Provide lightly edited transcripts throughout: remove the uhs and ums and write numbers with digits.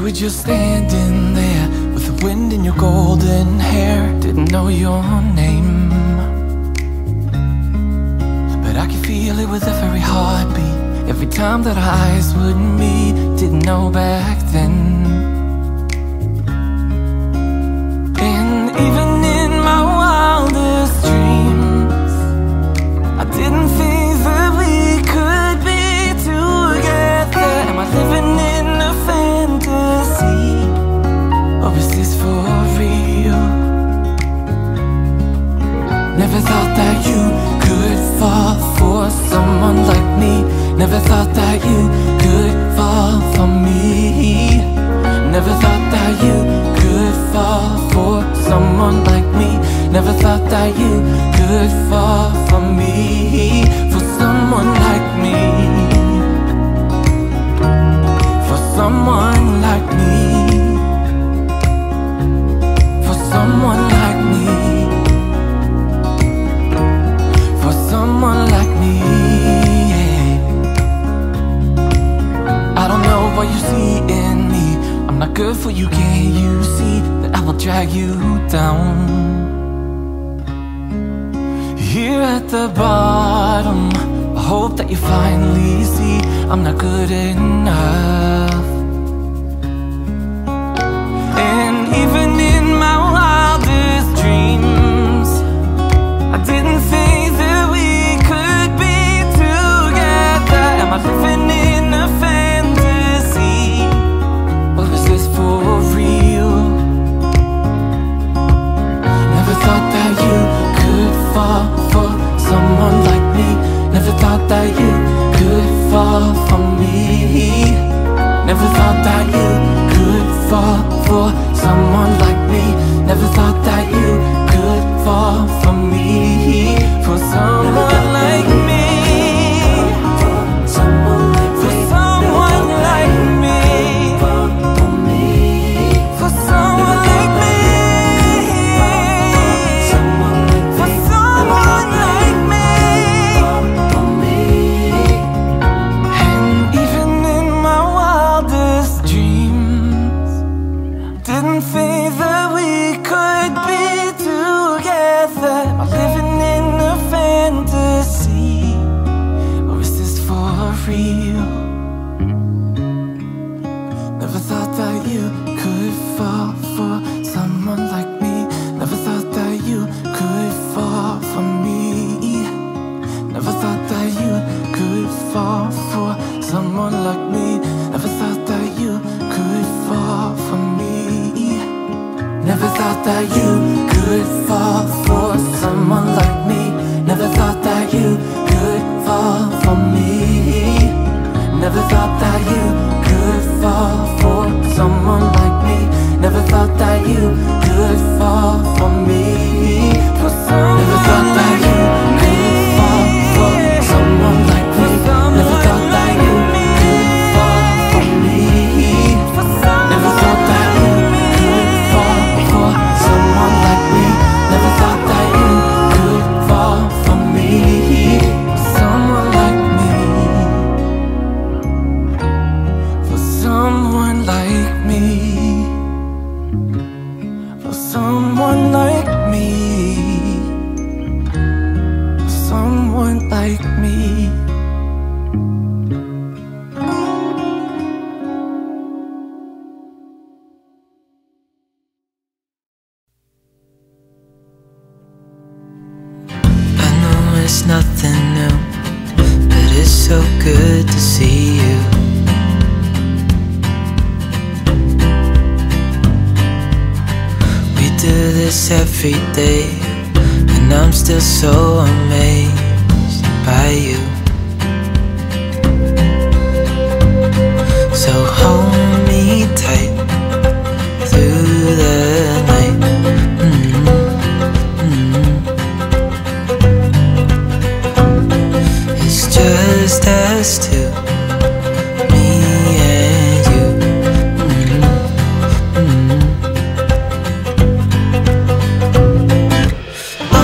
were just standing there with the wind in your golden hair. Didn't know your name, but I could feel it with every heartbeat, every time that our eyes would meet. Didn't know back then. And even in my wildest dreams, I didn't think that we could be together. Am I living in a fantasy, or is this for real? Never thought that you could fall for someone like me. Never thought that you could fall for me. Never thought that you could fall for someone like me. Never thought that you could fall for me. For someone like me. For someone like me. For someone like me. For someone like me. I don't know what you see in me. I'm not good for you, can't you see that I will drag you down? Here at the bottom, I hope that you finally see I'm not good enough. And even in my wildest dreams, I didn't think that we could be together. Am I living in a fantasy, or is this for real? Never thought that you could fall for someone like me. Never thought that you could fall for me. Never thought that you could fall for someone like me. Never thought that you could fall for me. For someone like me. Never thought that you could fall for someone like me. Never thought that you could fall for me. Never thought that you could fall for someone like me. Never thought that you could fall for me. For someone. Never thought that you could fall for someone like me. Never thought that you could fall for me. Never thought that you could fall for someone like me. Never thought that you could fall for me. Someone like me. For someone like me. For someone like me. For someone like me. It's nothing new, but it's so good to see you. We do this every day, and I'm still so amazed by you. So hold me tight through the night. Just us two, me and you. Oh,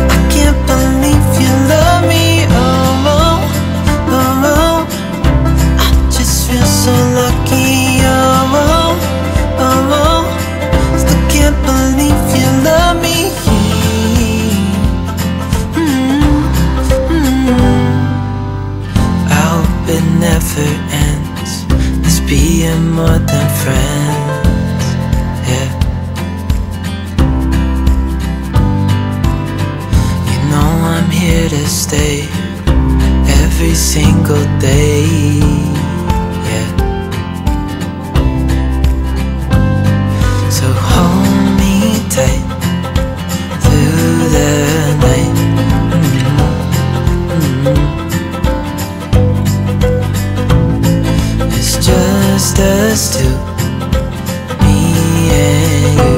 I can't believe you love me. Oh, I just feel being more than friends, yeah. You know I'm here to stay every single day, yeah. So hold me tight through the night. It's just us two, me and you.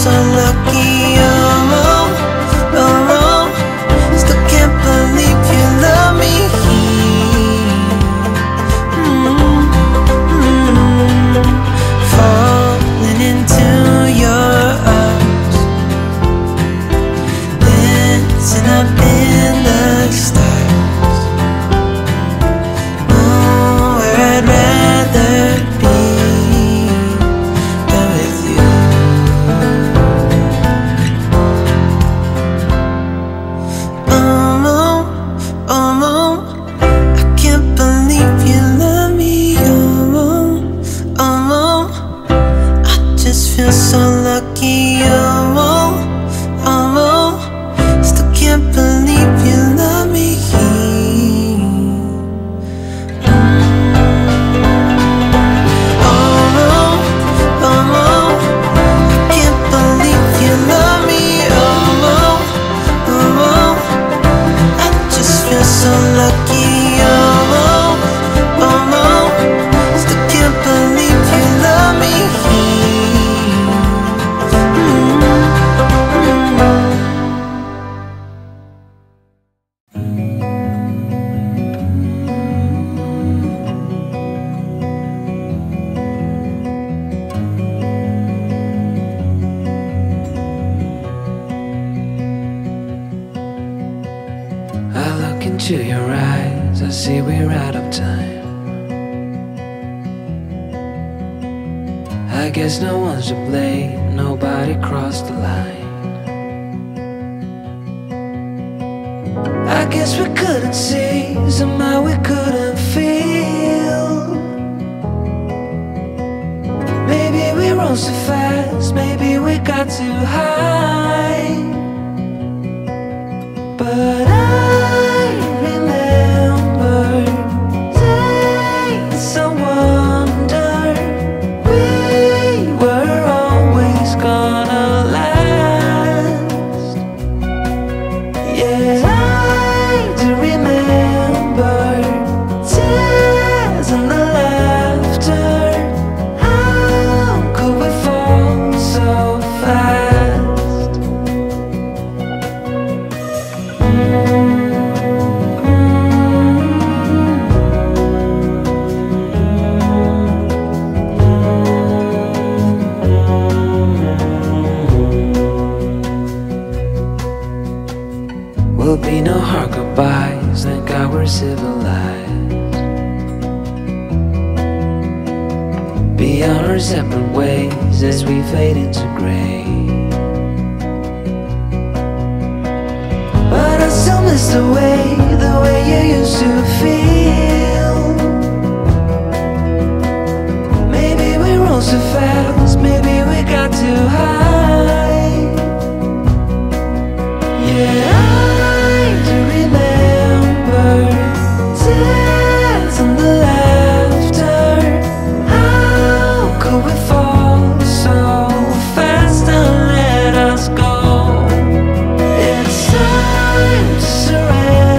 So lucky, oh, oh, oh. Still can't believe you love me. Falling into your arms, dancing up in the stars. Oh, where I'd rather be than with you. So lucky, oh, oh, oh. Still can't believe you love me. Oh, oh, oh, I can't believe you love me. Oh, oh, oh, I just feel so lucky. Oh, oh, oh, still can't believe you love me. Into your eyes, I see we're out of time. I guess no one's to blame, nobody crossed the line. I guess we couldn't see, somehow we couldn't feel. Maybe we rose too fast, maybe we got too high. But I will be no hard goodbyes, thank God we're civilized. Be on our separate ways as we fade into gray. But I still miss the way you used to feel. Maybe we rose too fast, maybe we got too high. Yeah, tears and the laughter. How could we fall so fast and let us go? It's time to surrender.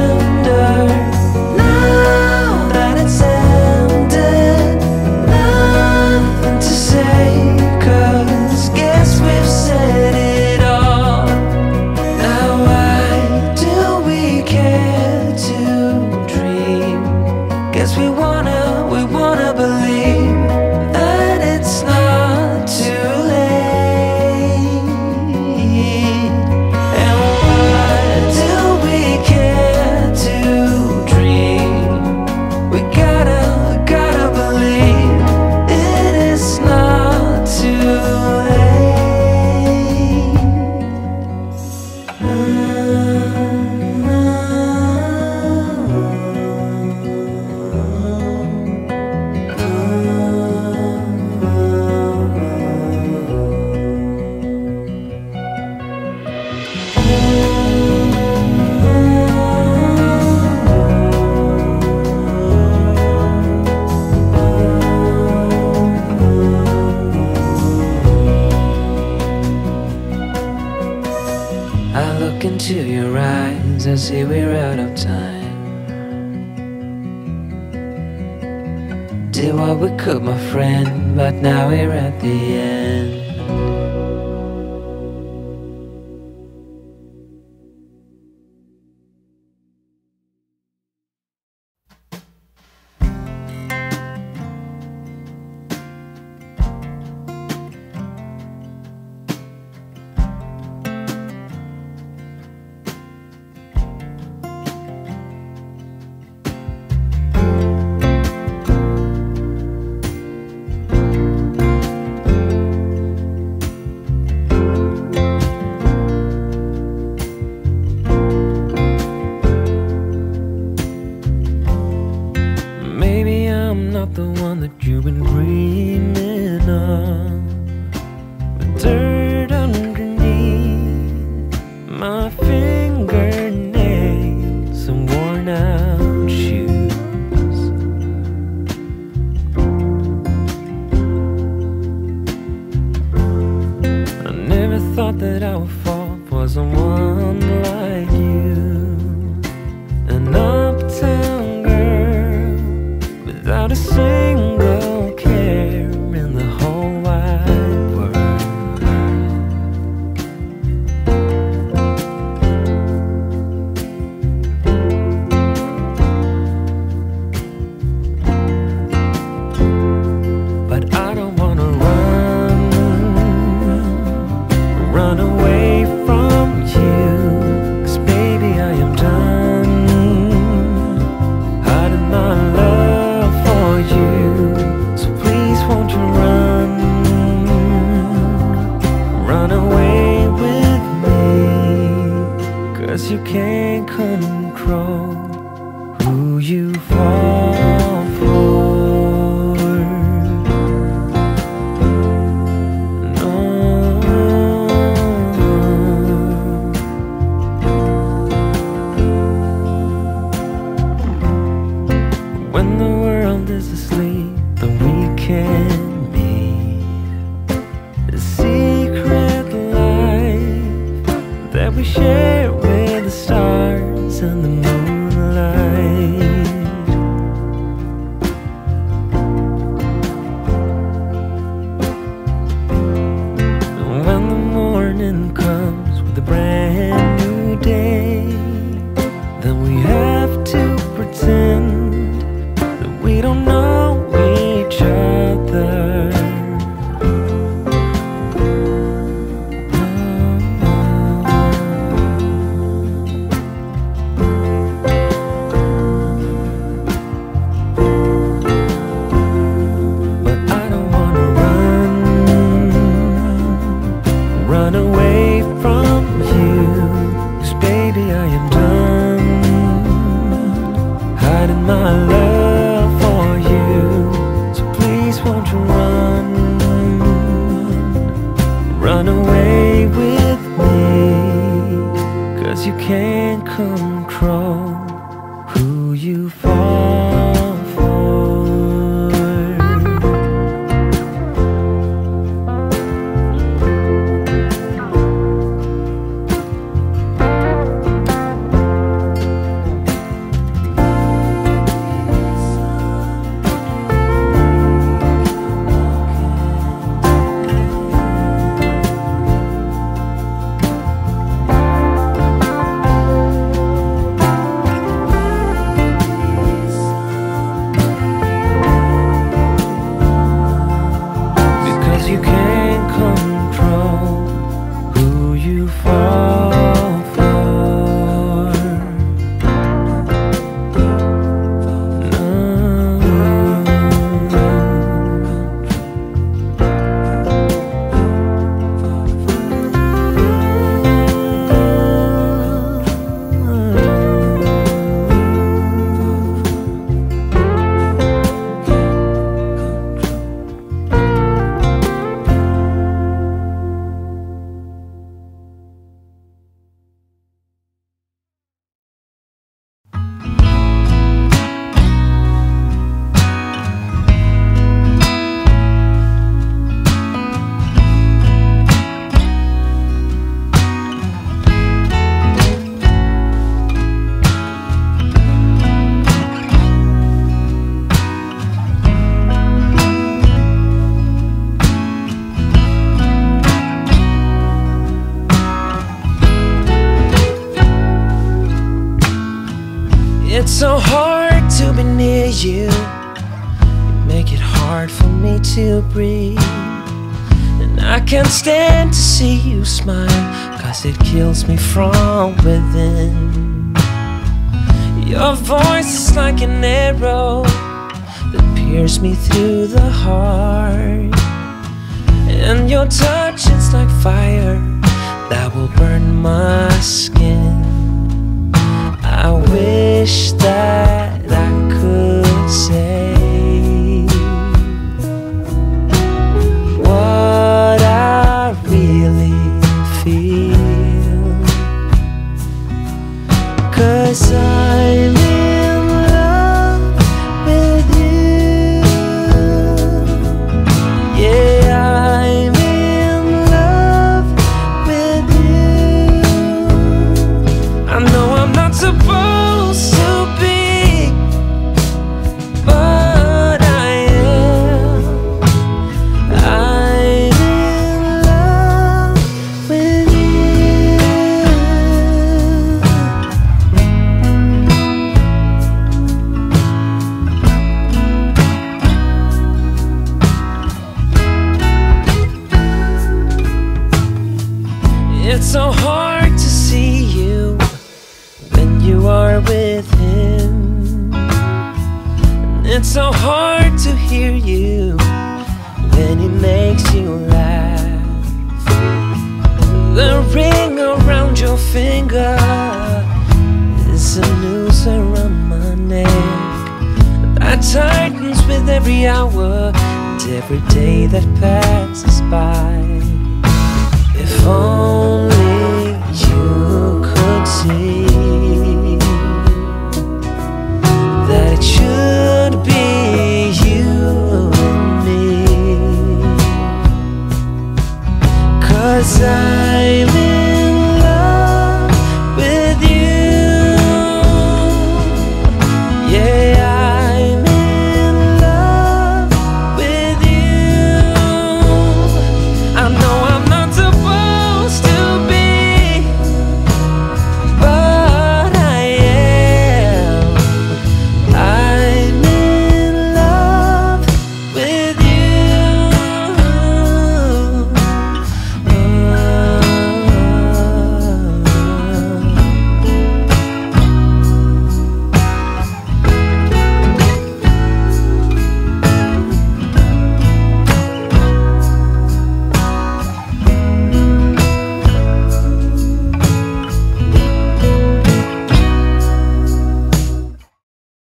I see we're out of time. Did what we could, my friend, but now we're at the end. Not the one that you've been dreaming of, with dirt underneath my fingernails and worn out shoes. I never thought that I would fall for someone like you, an uptown without a single care in the whole wide world. But I don't wanna run away from you, 'cause baby I am done hiding my love for you. So please won't you run away with me, 'cause you can't control who you fall for. No. When the world is asleep and we can meet, a secret life that we share with the stars and the moonlight. And when the morning comes with a brand new day, then we have to pretend we don't know each other. But I don't wanna run away from you, 'cause baby I am done hiding my love for you. So please won't you run away with me, 'cause you can't control who you fall for. It's so hard to be near you. You make it hard for me to breathe. And I can't stand to see you smile, 'cause it kills me from within. Your voice is like an arrow that pierces me through the heart. And your touch is like fire that will burn my skin. I wish that I could say what I really feel, 'cause I'm in love with you. Yeah, I'm in love with you. I know I'm not supposed to be, but I am. I'm in love with you. It's so hard to see you when you are with him. And it's so hard to hear you when he makes you laugh. The ring around your finger is a noose around my neck that tightens with every hour and every day that passes by. If only